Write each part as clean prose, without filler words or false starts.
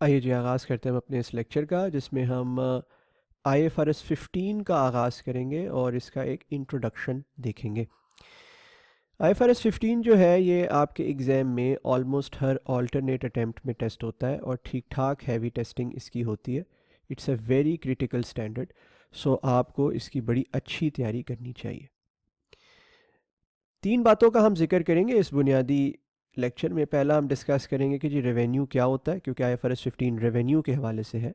आइए जी आगाज़ करते हैं हम अपने इस लेक्चर का, जिसमें हम IFRS 15 का आगाज़ करेंगे और इसका एक इंट्रोडक्शन देखेंगे। IFRS 15 जो है ये आपके एग्ज़ाम में ऑलमोस्ट हर ऑल्टरनेट अटेम्प्ट में टेस्ट होता है और ठीक ठाक हैवी टेस्टिंग इसकी होती है। It's a very critical standard, so आपको इसकी बड़ी अच्छी तैयारी करनी चाहिए। तीन बातों का हम जिक्र करेंगे इस बुनियादी लेक्चर में। पहला हम डिस्कस करेंगे कि जी रेवेन्यू क्या होता है, क्योंकि IFRS 15 रेवेन्यू के हवाले से है।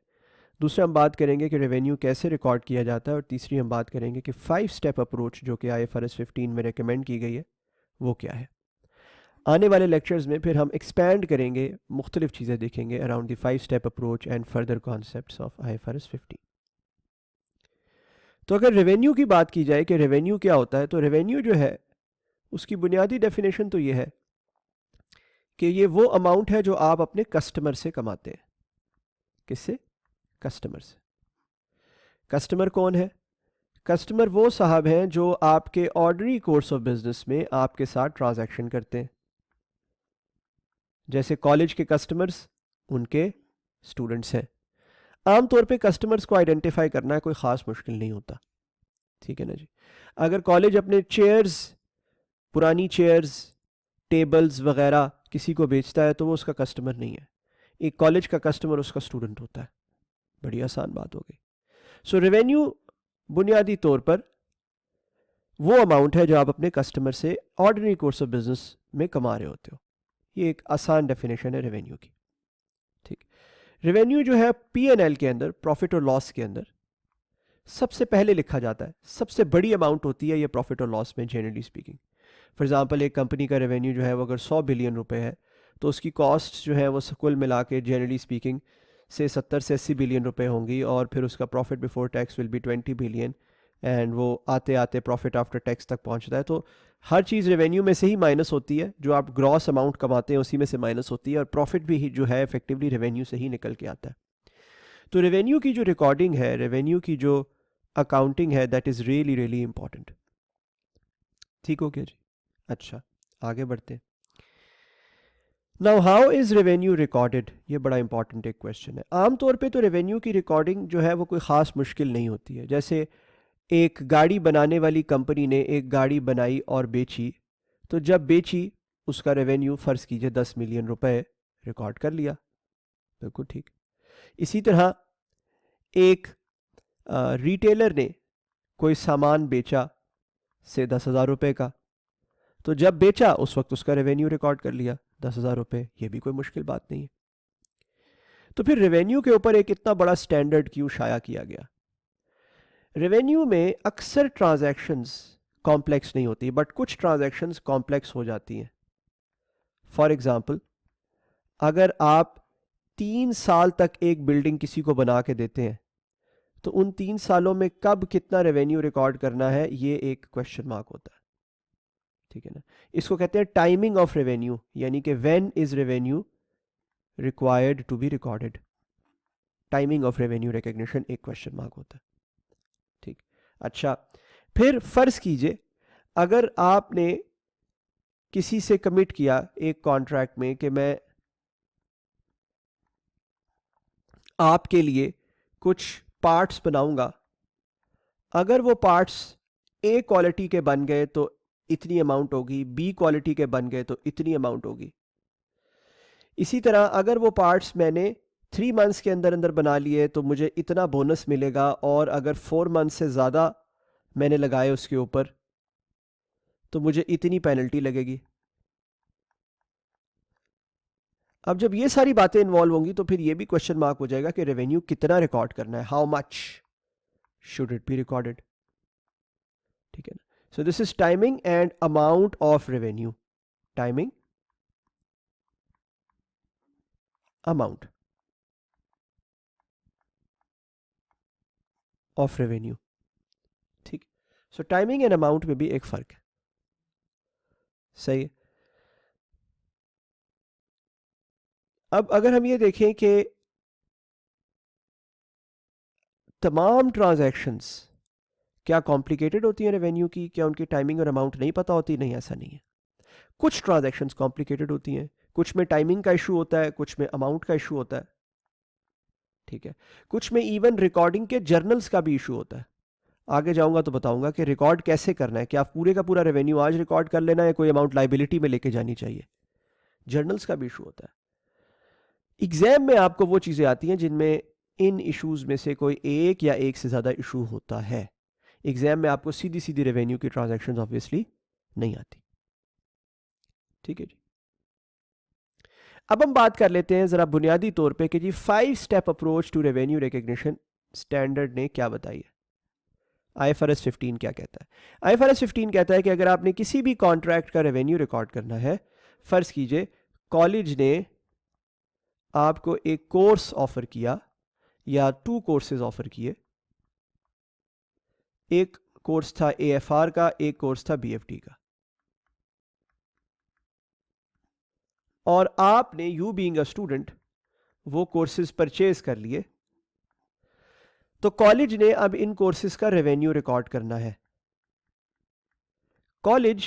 दूसरा हम बात करेंगे कि रेवेन्यू कैसे रिकॉर्ड किया जाता है, और तीसरी हम बात करेंगे कि 5 स्टेप अप्रोच जो कि IFRS 15 में रिकमेंड की गई है वो क्या है। आने वाले लेक्चर्स में फिर हम एक्सपैंड करेंगे, मुख्तलिफ चीज़ें देखेंगे around the 5 step approach and further concepts of IFRS 15। तो अगर रेवेन्यू की बात की जाए कि रेवेन्यू क्या होता है, तो रेवेन्यू जो है उसकी बुनियादी डेफिनेशन तो ये है कि ये वो अमाउंट है जो आप अपने कस्टमर से कमाते हैं। किससे? कस्टमर से। कस्टमर कौन है? कस्टमर वो साहब हैं जो आपके ऑर्डनरी कोर्स ऑफ बिजनेस में आपके साथ ट्रांजैक्शन करते हैं। जैसे कॉलेज के कस्टमर्स उनके स्टूडेंट्स हैं। आमतौर पे कस्टमर्स को आइडेंटिफाई करना कोई ख़ास मुश्किल नहीं होता, ठीक है ना जी। अगर कॉलेज अपने चेयर्स, पुरानी चेयर्स, टेबल्स वगैरह किसी को बेचता है तो वो उसका कस्टमर नहीं है। एक कॉलेज का कस्टमर उसका स्टूडेंट होता है। बड़ी आसान बात हो गई। सो रेवेन्यू बुनियादी तौर पर वो अमाउंट है जो आप अपने कस्टमर से ऑर्डिनरी कोर्स ऑफ बिजनेस में कमा रहे होते हो। ये एक आसान डेफिनेशन है रेवेन्यू की। ठीक। रेवेन्यू जो है P&L के अंदर, प्रॉफिट और लॉस के अंदर सबसे पहले लिखा जाता है। सबसे बड़ी अमाउंट होती है ये प्रॉफिट और लॉस में, जनरली स्पीकिंग। फॉर एग्जांपल एक कंपनी का रेवेन्यू जो है वो अगर 100 बिलियन रुपए है, तो उसकी कॉस्ट जो है वो कुल मिला के जनरली स्पीकिंग से 70 से 80 बिलियन रुपए होंगी, और फिर उसका profit before tax will be 20 billion, and वो आते आते प्रॉफिट आफ्टर टैक्स तक पहुंचता है। तो हर चीज़ रेवेन्यू में से ही माइनस होती है, जो आप ग्रॉस अमाउंट कमाते हैं उसी में से माइनस होती है, और प्रॉफिट भी जो है इफेक्टिवली रेवेन्यू से ही निकल के आता है। तो रेवेन्यू की जो रिकॉर्डिंग है, रेवेन्यू की जो अकाउंटिंग है, that is really really important. ठीक हो गया जी। अच्छा, आगे बढ़ते। Now how is revenue recorded, ये बड़ा इंपॉर्टेंट एक क्वेश्चन है। आमतौर पे तो रेवेन्यू की रिकॉर्डिंग जो है वो कोई ख़ास मुश्किल नहीं होती है। जैसे एक गाड़ी बनाने वाली कंपनी ने एक गाड़ी बनाई और बेची, तो जब बेची उसका रेवेन्यू फ़र्ज़ कीजिए 10 मिलियन रुपए रिकॉर्ड कर लिया। बिल्कुल ठीक। इसी तरह एक रिटेलर ने कोई सामान बेचा से 10,000 रुपये का, तो जब बेचा उस वक्त उसका रेवेन्यू रिकॉर्ड कर लिया 10,000 रुपये। ये भी कोई मुश्किल बात नहीं है। तो फिर रेवेन्यू के ऊपर एक इतना बड़ा स्टैंडर्ड क्यों शाया किया गया? रेवेन्यू में अक्सर ट्रांजैक्शंस कॉम्प्लेक्स नहीं होती, बट कुछ ट्रांजैक्शंस कॉम्प्लेक्स हो जाती हैं। फॉर एग्जांपल, अगर आप 3 साल तक एक बिल्डिंग किसी को बना के देते हैं, तो उन 3 सालों में कब कितना रेवेन्यू रिकॉर्ड करना है ये एक क्वेश्चन मार्क होता है। ठीक है ना। इसको कहते हैं टाइमिंग ऑफ रेवेन्यू, यानी कि when is revenue required to be recorded. Timing of revenue recognition एक क्वेश्चन मार्क होता है। ठीक। अच्छा, फिर फर्ज कीजिए अगर आपने किसी से कमिट किया एक कॉन्ट्रैक्ट में कि मैं आपके लिए कुछ पार्ट्स बनाऊंगा, अगर वो पार्ट्स ए क्वालिटी के बन गए तो इतनी अमाउंट होगी, बी क्वालिटी के बन गए तो इतनी अमाउंट होगी। इसी तरह अगर वो पार्ट्स मैंने 3 मंथ्स के अंदर अंदर बना लिए तो मुझे इतना बोनस मिलेगा, और अगर 4 मंथ से ज़्यादा मैंने लगाए उसके ऊपर तो मुझे इतनी पेनल्टी लगेगी। अब जब ये सारी बातें इन्वॉल्व होंगी तो फिर ये भी क्वेश्चन मार्क हो जाएगा कि रेवेन्यू कितना रिकॉर्ड करना है, how much should it be recorded. ठीक है ना। So this is timing and amount of revenue. Timing, amount of revenue. ठीक। सो टाइमिंग एंड अमाउंट में भी एक फ़र्क है। सही है। अब अगर हम ये देखें कि तमाम ट्रांजैक्शंस क्या कॉम्प्लिकेटेड होती हैं रेवेन्यू की, क्या उनकी टाइमिंग और अमाउंट नहीं पता होती? नहीं, ऐसा नहीं है। कुछ ट्रांजैक्शंस कॉम्प्लिकेटेड होती हैं, कुछ में टाइमिंग का इशू होता है, कुछ में अमाउंट का इशू होता है। ठीक है, कुछ में इवन रिकॉर्डिंग के जर्नल्स का भी इशू होता है। आगे जाऊंगा तो बताऊंगा कि रिकॉर्ड कैसे करना है, कि आप पूरे का पूरा रेवेन्यू आज रिकॉर्ड कर लेना है, कोई अमाउंट लाइबिलिटी में लेके जानी चाहिए। जर्नल्स का भी इशू होता है। एग्जाम में आपको वो चीज़ें आती हैं जिनमें इन इश्यूज में से कोई एक या एक से ज़्यादा इशू होता है। एग्जाम में आपको सीधी सीधी रेवेन्यू की ट्रांजैक्शंस ऑब्वियसली नहीं आती। ठीक है जी, अब हम बात कर लेते हैं ज़रा बुनियादी तौर पे कि जी 5 step approach to revenue recognition standard ने क्या बताई है। IFRS 15 क्या कहता है? IFRS 15 कहता है कि अगर आपने किसी भी कॉन्ट्रैक्ट का रेवेन्यू रिकॉर्ड करना है, फ़र्ज़ कीजिए कॉलेज ने आपको एक कोर्स ऑफ़र किया या 2 कोर्सेज ऑफ़र किए, एक कोर्स था AFR का, एक कोर्स था BFD का, और आपने यू बीइंग अ स्टूडेंट वो कोर्सेज परचेज कर लिए, तो कॉलेज ने अब इन कोर्सेज का रेवेन्यू रिकॉर्ड करना है। कॉलेज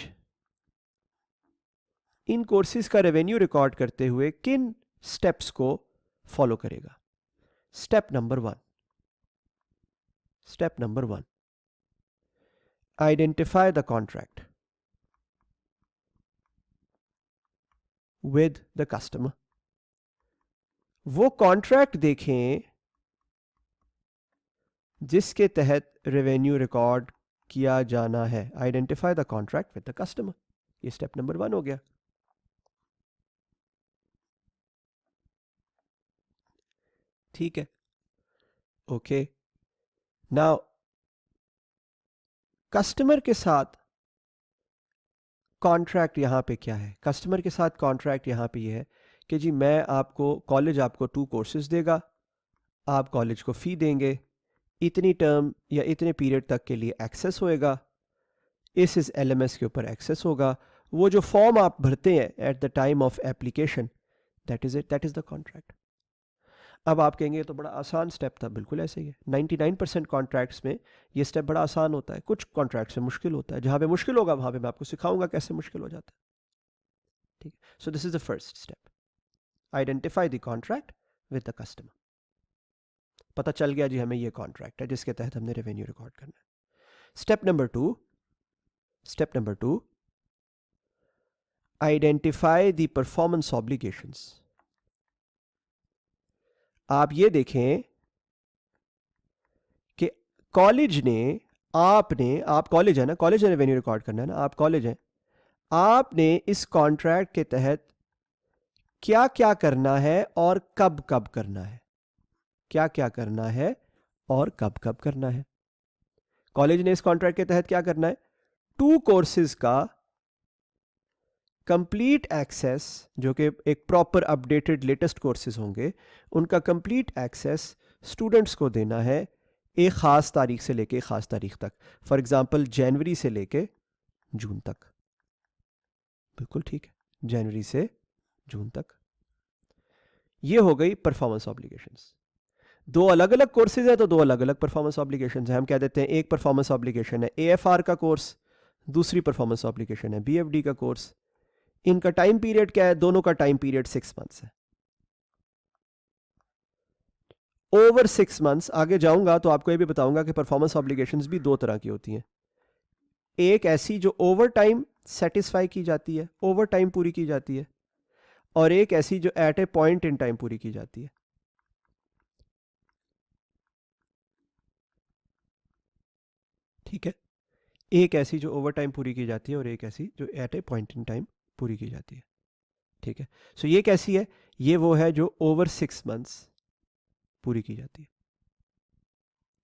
इन कोर्सेज का रेवेन्यू रिकॉर्ड करते हुए किन स्टेप्स को फॉलो करेगा? Step number 1, identify the contract with the customer. वो कॉन्ट्रैक्ट देखें जिसके तहत रेवेन्यू रिकॉर्ड किया जाना है। Identify the contract with the customer, ये स्टेप नंबर 1 हो गया। ठीक है, ओके। नाउ कस्टमर के साथ कॉन्ट्रैक्ट यहाँ पे क्या है? कस्टमर के साथ कॉन्ट्रैक्ट यहाँ पे ये है कि जी मैं आपको, कॉलेज आपको 2 कोर्सेज देगा, आप कॉलेज को फ़ी देंगे, इतनी टर्म या इतने पीरियड तक के लिए एक्सेस होएगा, इस LMS के ऊपर एक्सेस होगा, वो जो फॉर्म आप भरते हैं at the time of application, that is it, that is the contract. अब आप कहेंगे ये तो बड़ा आसान स्टेप था, बिल्कुल ऐसे ही है। 99% कॉन्ट्रैक्ट्स में ये स्टेप बड़ा आसान होता है, कुछ कॉन्ट्रैक्ट्स में मुश्किल होता है। जहाँ पे मुश्किल होगा वहाँ पे मैं आपको सिखाऊंगा कैसे मुश्किल हो जाता है। ठीक है, so this is the first step, identify the contract with the customer. पता चल गया जी हमें ये कॉन्ट्रैक्ट है जिसके तहत हमने रेवेन्यू रिकॉर्ड करना है। Step number two, identify the performance obligations. आप ये देखें कि कॉलेज ने, आपने, आप कॉलेज है ना, कॉलेज ने रेवेन्यू रिकॉर्ड करना है ना, आप कॉलेज हैं, आपने इस कॉन्ट्रैक्ट के तहत क्या क्या करना है और कब कब करना है। क्या क्या करना है और कब कब करना है। कॉलेज ने इस कॉन्ट्रैक्ट के तहत क्या करना है? 2 कोर्सेज का कंप्लीट एक्सेस, जो कि एक प्रॉपर अपडेटेड लेटेस्ट कोर्सेज होंगे, उनका कंप्लीट एक्सेस स्टूडेंट्स को देना है एक ख़ास तारीख से लेके ख़ास तारीख तक। फॉर एग्जांपल जनवरी से लेके जून तक। बिल्कुल ठीक है, जनवरी से जून तक। ये हो गई परफॉर्मेंस ऑब्लिगेशंस। 2 अलग अलग कोर्सेज है तो 2 अलग अलग परफॉर्मेंस ऑब्लिगेशंस है। हम कह देते हैं एक परफॉर्मेंस ऑब्लिगेशन है AFR का कोर्स, दूसरी परफॉर्मेंस ऑब्लिगेशन है BFD का कोर्स। इनका टाइम पीरियड क्या है? दोनों का टाइम पीरियड 6 मंथ्स है। ओवर 6 मंथ्स आगे जाऊंगा तो आपको ये भी बताऊंगा कि परफॉर्मेंस ऑब्लिगेशंस भी 2 तरह की होती हैं। एक ऐसी जो ओवर टाइम सेटिस्फाई की जाती है, ओवर टाइम पूरी की जाती है, और एक ऐसी जो at a point in time पूरी की जाती है। ठीक है, एक ऐसी जो ओवर टाइम पूरी की जाती है और एक ऐसी जो at a point in time पूरी की जाती है। ठीक है, सो ये कैसी है? ये वो है जो ओवर 6 मंथ्स पूरी की जाती है।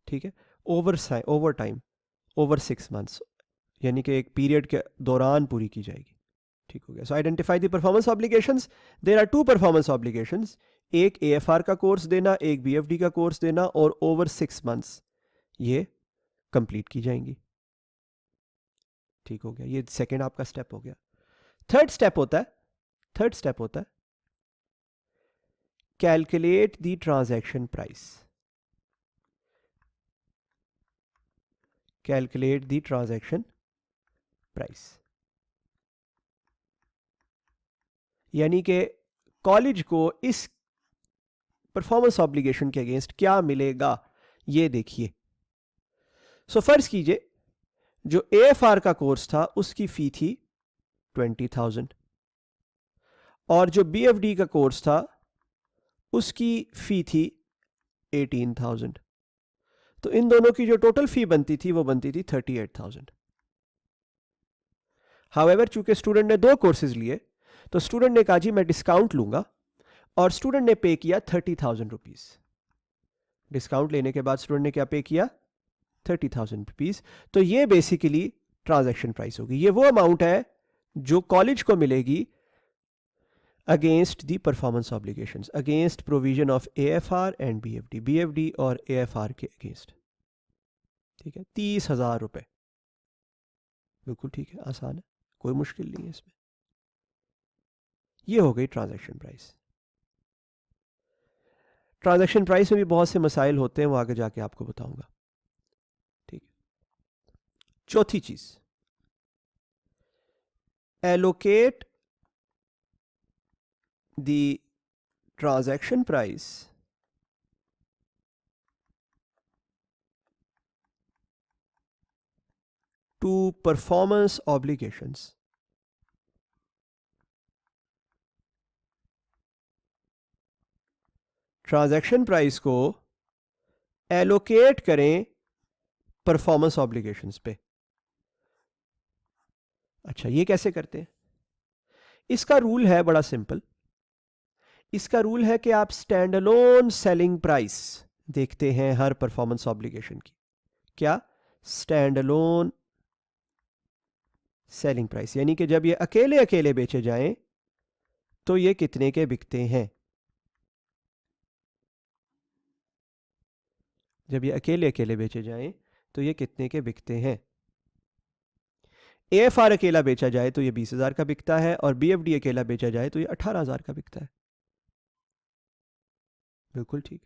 ठीक है, ओवर टाइम, ओवर 6 मंथ्स, यानी कि एक पीरियड के दौरान पूरी की जाएगी। ठीक हो गया। So identify the performance obligations. There are 2 performance obligations, एक AFR का कोर्स देना, एक BFD का कोर्स देना, और ओवर 6 मंथ्स ये कंप्लीट की जाएंगी। ठीक हो गया, ये सेकेंड आपका स्टेप हो गया। थर्ड स्टेप होता है calculate the transaction price. Calculate the transaction price, यानी कि कॉलेज को इस परफॉर्मेंस ऑब्लिगेशन के अगेंस्ट क्या मिलेगा ये देखिए। सो फर्ज कीजिए जो AFR का कोर्स था उसकी फी थी 20,000 और जो BFD का कोर्स था उसकी फी थी 18,000। तो इन दोनों की जो टोटल फी बनती थी वो बनती थी 38,000। हाउएवर चूंकि स्टूडेंट ने 2 कोर्सेज लिए तो स्टूडेंट ने कहा जी मैं डिस्काउंट लूंगा और स्टूडेंट ने पे किया 30,000 रुपीज। डिस्काउंट लेने के बाद स्टूडेंट ने क्या पे किया 30,000 रुपीज। तो ये बेसिकली ट्रांजैक्शन प्राइस होगी। ये वो अमाउंट है जो कॉलेज को मिलेगी against the performance obligations, against provision of AFR and BFD और AFR के अगेंस्ट। ठीक है, 30,000 रुपए। बिल्कुल ठीक है, आसान है, कोई मुश्किल नहीं है इसमें। ये हो गई ट्रांजैक्शन प्राइस। ट्रांजैक्शन प्राइस में भी बहुत से मसाइल होते हैं, वो आगे जाके आपको बताऊंगा। ठीक है, चौथी चीज, allocate the transaction price to performance obligations. Transaction price को एलोकेट करें परफॉर्मेंस ऑब्लिगेशंस पे। अच्छा, ये कैसे करते हैं? इसका रूल है बड़ा सिंपल। इसका रूल है कि आप स्टैंड अलोन सेलिंग प्राइस देखते हैं हर परफॉर्मेंस ऑब्लिगेशन की। क्या? स्टैंड अलोन सेलिंग प्राइस, यानी कि जब ये अकेले अकेले बेचे जाएं तो ये कितने के बिकते हैं। जब ये अकेले अकेले बेचे जाएं तो ये कितने के बिकते हैं। AFR अकेला बेचा जाए तो ये 20,000 का बिकता है और BFD अकेला बेचा जाए तो ये 18,000 का बिकता है। बिल्कुल ठीक।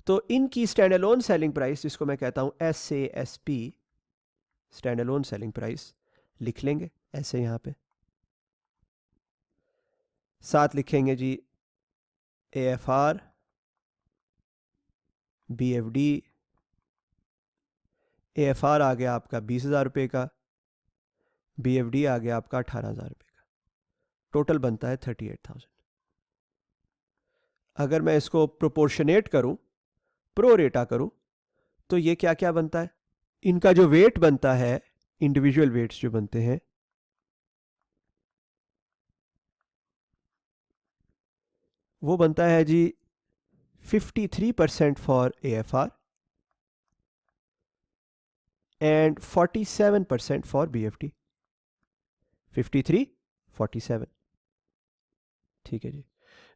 तो इनकी स्टैंड अलोन सेलिंग प्राइस, जिसको मैं कहता हूं SASP, stand alone selling price, लिख लेंगे ऐसे यहां पे। साथ लिखेंगे जी AFR, BFD। AFR आ गया आपका 20,000 रुपये का, BFD आ गया आपका 18,000 रुपये का, टोटल बनता है 38,000। अगर मैं इसको प्रोपोर्शनेट करूं, प्रो रेटा करूं, तो ये क्या क्या बनता है? इनका जो वेट बनता है, इंडिविजुअल वेट्स जो बनते हैं, वो बनता है जी 53% for AFR and 47% for BFD। 53, 47। ठीक है जी।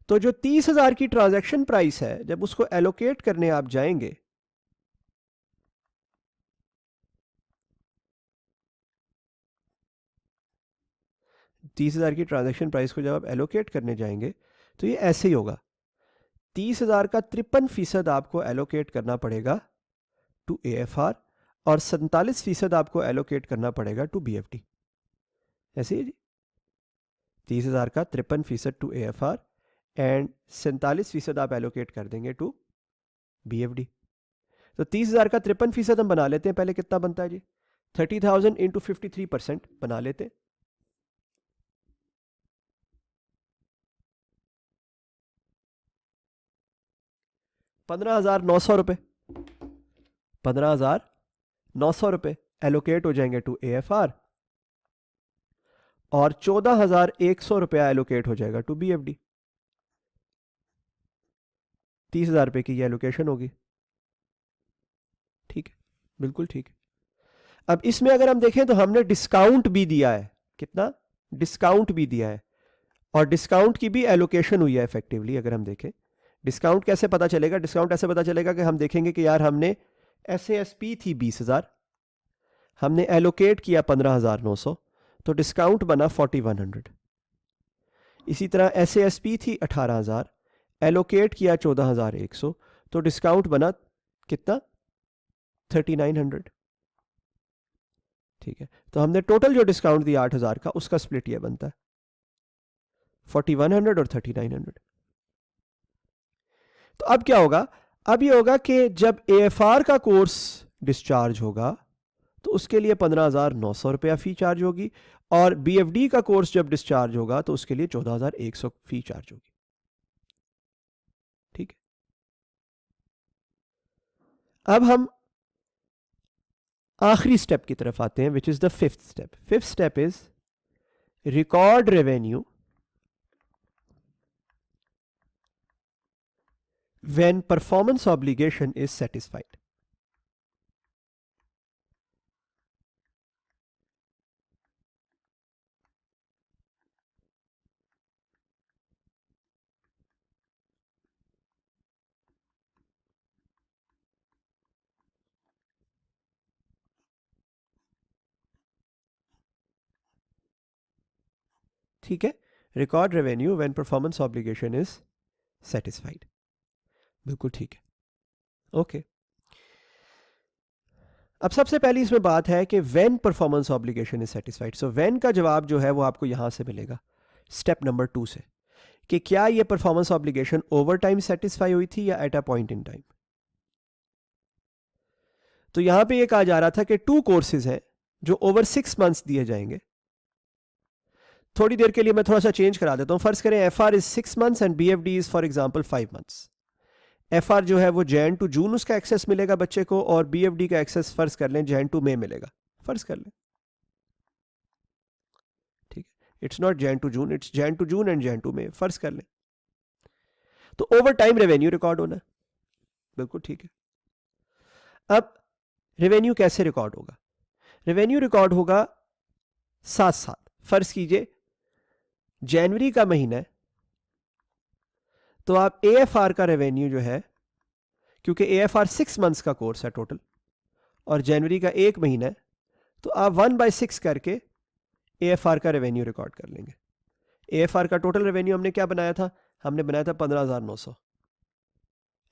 तो जो 30,000 की ट्रांजैक्शन प्राइस है, जब उसको एलोकेट करने आप जाएंगे, तीस हजार की ट्रांजैक्शन प्राइस को जब आप एलोकेट करने जाएंगे तो ये ऐसे ही होगा। 30,000 का 53% आपको एलोकेट करना पड़ेगा टू AFR और 47% आपको एलोकेट करना पड़ेगा टू BFD। ऐसे ही जी, 30,000 का 53% टू AFR एंड 47% आप एलोकेट कर देंगे टू BFD। तो 30,000 का 53% हम बना लेते हैं, पहले कितना बनता है जी? 30,000 इंटू 53% बना लेते हैं। 15,900 रुपए, 15,900 रुपए एलोकेट हो जाएंगे टू AFR और 14,100 रुपया एलोकेट हो जाएगा टू BFD। 30,000 रुपए की ये एलोकेशन होगी। ठीक है, बिल्कुल ठीक है। अब इसमें अगर हम देखें तो हमने डिस्काउंट भी दिया है। कितना? डिस्काउंट भी दिया है और डिस्काउंट की भी एलोकेशन हुई है इफेक्टिवली। अगर हम देखें डिस्काउंट कैसे पता चलेगा? डिस्काउंट ऐसे पता चलेगा कि हम देखेंगे कि यार हमने SASP थी 20,000, हमने एलोकेट किया 15,900, तो डिस्काउंट बना 4,100। इसी तरह SASP थी 18,000, एलोकेट किया 14,100, तो डिस्काउंट बना कितना? 3,900। ठीक है, तो हमने टोटल जो डिस्काउंट दिया 8,000 का, उसका स्प्लिट ये बनता है 4,100 और 3,900। तो अब क्या होगा, अब ये होगा कि जब AFR का कोर्स डिस्चार्ज होगा तो उसके लिए 15,900 रुपया फ़ी चार्ज होगी, और BFD का कोर्स जब डिस्चार्ज होगा तो उसके लिए 14,100 फ़ी चार्ज होगी। ठीक है, अब हम आखिरी स्टेप की तरफ आते हैं, which is the fifth step. Fifth step is record revenue when performance obligation is satisfied. ठीक है, record revenue when performance obligation is satisfied. बिल्कुल ठीक है, ओके. अब सबसे पहली इसमें बात है कि when performance obligation is satisfied. So when का जवाब जो है वो आपको यहां से मिलेगा स्टेप नंबर 2 से, कि क्या ये performance obligation over time satisfy हुई थी या eight a point in time. तो यहां पे ये कहा जा रहा था कि 2 कोर्सेज हैं जो ओवर 6 मंथ्स दिए जाएंगे. थोड़ी देर के लिए मैं थोड़ा सा चेंज करा देता हूं. फर्ज करें FR is 6 months and BFD is for example 5 months. FR जो है वो जैन टू जून उसका एक्सेस मिलेगा बच्चे को, और BFD का एक्सेस फर्ज कर लें जैन टू मई मिलेगा, फर्ज कर लें. ठीक है, it's not Jan to June, it's Jan to June and Jan to May, फर्ज कर लें. तो ओवर टाइम रेवेन्यू रिकॉर्ड होना है. बिल्कुल ठीक है. अब रेवेन्यू कैसे रिकॉर्ड होगा? रेवेन्यू रिकॉर्ड होगा साथ साथ. फर्ज कीजिए जनवरी का महीना है, तो आप AFR का रेवेन्यू जो है, क्योंकि AFR 6 मंथ्स का कोर्स है टोटल और जनवरी का 1 महीना है, तो आप 1/6 करके AFR का रेवेन्यू रिकॉर्ड कर लेंगे. AFR का टोटल रेवेन्यू हमने क्या बनाया था? हमने बनाया था 15,900.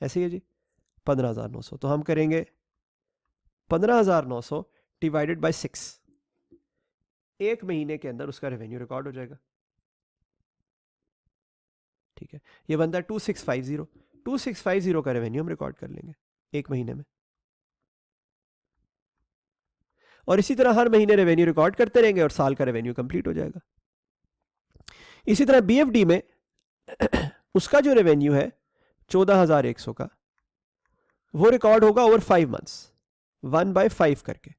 ऐसे ही है जी, 15,900. तो हम करेंगे 15,900 डिवाइडेड बाय 6. एक महीने के अंदर उसका रेवेन्यू रिकॉर्ड हो जाएगा. ठीक है, ये बनता है 2650. 2650 का रेवेन्यू हम रिकॉर्ड कर लेंगे एक महीने में, और इसी तरह हर महीने रेवेन्यू रिकॉर्ड करते रहेंगे और साल का रेवेन्यू कंप्लीट हो जाएगा. इसी तरह BFD में उसका जो रेवेन्यू है 14,100 का, वो रिकॉर्ड होगा ओवर 5 मंथ्स 1/5 करके.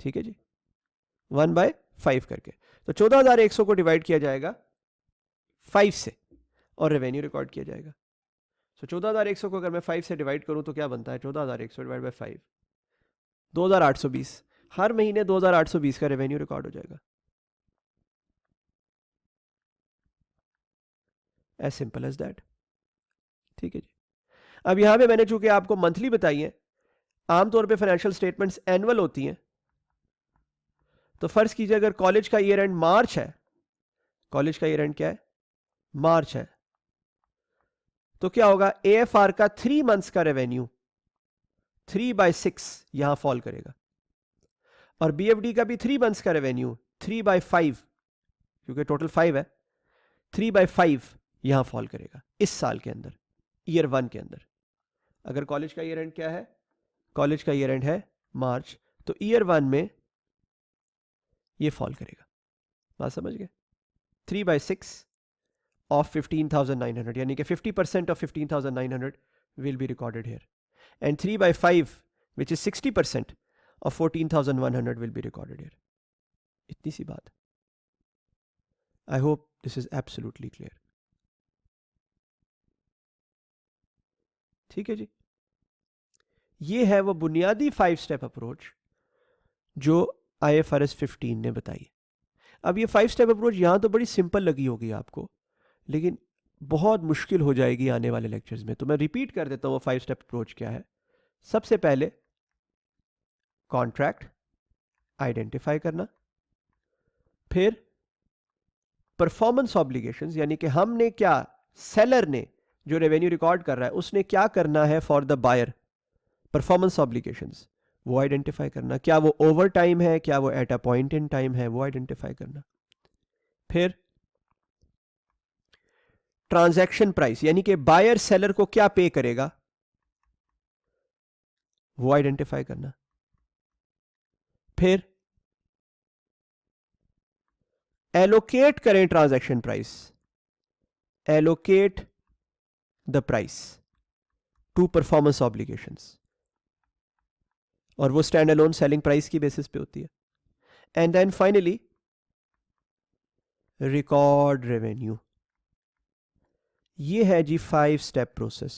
ठीक है जी, 1/5 करके. तो 14,100 को डिवाइड किया जाएगा 5 से और रेवेन्यू रिकॉर्ड किया जाएगा. सो 14,100 को अगर मैं 5 से डिवाइड करूं तो क्या बनता है? 14,100 डिवाइड बाय 5, 2,820. हर महीने 2,820 का रेवेन्यू रिकॉर्ड हो जाएगा. As simple as that. ठीक है जी. अब यहां पे मैंने चूंकि आपको मंथली बताई है, आमतौर पे फाइनेंशियल स्टेटमेंट्स एनुअल होती हैं. तो फर्ज कीजिए अगर कॉलेज का ईयर एंड मार्च है, कॉलेज का ईयर एंड क्या है? मार्च है, तो क्या होगा? AFR का 3 मंथ्स का रेवेन्यू 3/6 यहां फॉल करेगा, और BFD का भी 3 मंथ्स का रेवेन्यू 3/5, क्योंकि टोटल 5 है, 3/5 यहां फॉल करेगा इस साल के अंदर, ईयर 1 के अंदर. अगर कॉलेज का ईयर एंड क्या है? कॉलेज का ईयर एंड है मार्च, तो ईयर 1 में ये फॉल करेगा. बात समझ गए? 3/6 of 15,900, यानी कि 50% of 15,900 will be recorded here, and 3/5 which is 60% of 14,100 will be recorded here. इतनी सी बात. I hope this is absolutely clear. ठीक है जी, ये है वो बुनियादी 5 स्टेप अप्रोच जो IFRS 15 ने बताई. अब ये 5 स्टेप अप्रोच यहां तो बड़ी सिंपल लगी होगी आपको, लेकिन बहुत मुश्किल हो जाएगी आने वाले लेक्चर्स में. तो मैं रिपीट कर देता हूँ वो 5 स्टेप अप्रोच क्या है. सबसे पहले कॉन्ट्रैक्ट आइडेंटिफाई करना, फिर परफॉर्मेंस ऑब्लिगेशंस, यानी कि हमने क्या, सेलर ने जो रेवेन्यू रिकॉर्ड कर रहा है उसने क्या करना है for the buyer, performance obligations वो आइडेंटिफाई करना. क्या वो ओवर टाइम है, क्या वो at a point in time है, वो आइडेंटिफाई करना. फिर ट्रांजैक्शन प्राइस, यानी कि बायर सेलर को क्या पे करेगा वो आइडेंटिफाई करना। फिर एलोकेट करें transaction price, allocate the price to performance obligations, और वो स्टैंड अलोन सेलिंग प्राइस की बेसिस पे होती है। And then finally record revenue. ये है जी 5 स्टेप प्रोसेस।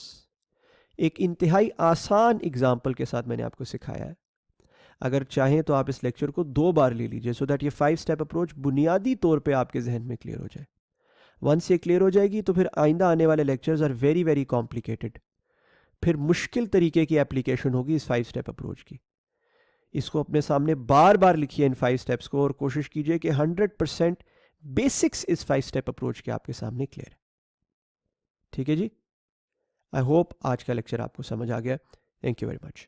एक इंतहाई आसान एग्जाम्पल के साथ मैंने आपको सिखाया है। अगर चाहें तो आप इस लेक्चर को 2 बार ले लीजिए सो दैट ये 5 स्टेप अप्रोच बुनियादी तौर पे आपके जहन में क्लियर हो जाए। वंस ये क्लियर हो जाएगी तो फिर आइंदा आने वाले lectures are very very complicated, फिर मुश्किल तरीके की एप्लीकेशन होगी इस 5 स्टेप अप्रोच की। इसको अपने सामने बार बार लिखिए इन 5 स्टेप्स को, और कोशिश कीजिए कि 100% बेसिक्स इस 5 स्टेप अप्रोच के आपके सामने क्लियर है। ठीक है जी, आई होप आज का लेक्चर आपको समझ आ गया। Thank you very much.